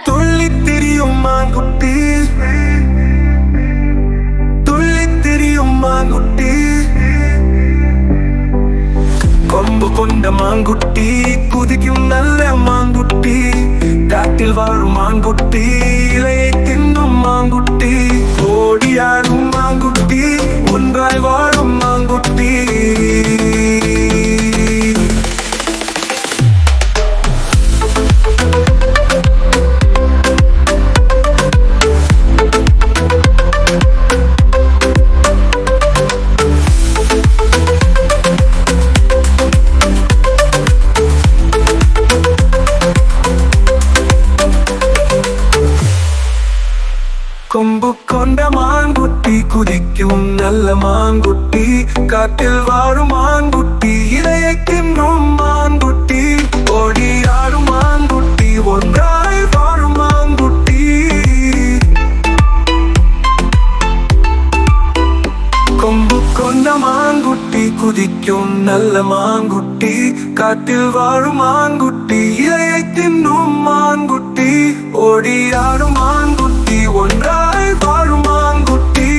துள்ளி திரியும் மாங்குட்டி, துள்ளி திரியும் மாங்குட்டி, கொம்பு கொண்ட மாங்குட்டி, குதிக்கும் நல்ல மாங்குட்டி, காட்டில் வாழும் மாங்குட்டி, இலையை தின்னும் மாங்குட்டி, ஓடியாடும் மாங்குட்டி, ஒன்றாய் வாழும் மாங்குட்டி. கொம்பு கொண்ட மாங்குட்டி, குதிக்கும் நல்ல மாங்குட்டி, காட்டில் வாழும் மாங்குட்டி, இலையை தின்னும் மாங்குட்டி, ஓடி ஆடும் மாங்குட்டி, ஒன்றாய் வாழும் மாங்குட்டி. கொம்பு கொண்ட மாங்குட்டி, குதிக்கும் நல்ல மாங்குட்டி, காட்டில் வாழும் மாங்குட்டி, இலையை தின்னும் மாங்குட்டி, ஓடி ஆடும் மாங்குட்டி, ஒன்றாய் வாழும் மாங்குட்டி.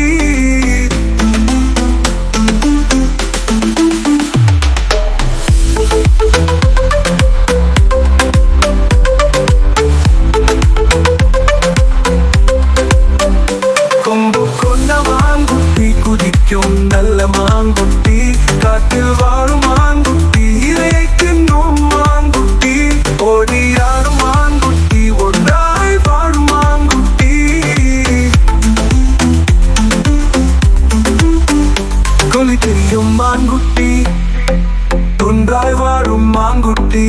கொம்பு கொண்ட மாங்குட்டி, குதிக்கும் நல்ல மாங்குட்டி, காட்டில் வாழும் மாங்குட்டி, இலையை தின்னும் மாங்குட்டி, ஓடி ஆடும் மாங்குட்டி, ஒன்றாய் வாழும் மாங்குட்டி. கொள்ளி திரியும் மாங்குட்டி, ஒன்றாய் வாழும் மாங்குட்டி,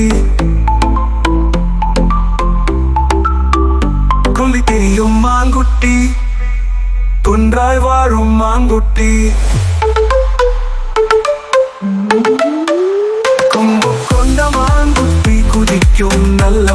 கொள்ளி திரியும் மாங்குட்டி, ஒன்றாய் வாழும் மாங்குட்டி, கொம்பு கொண்ட மாங்குட்டி, குதிக்கும் நல்ல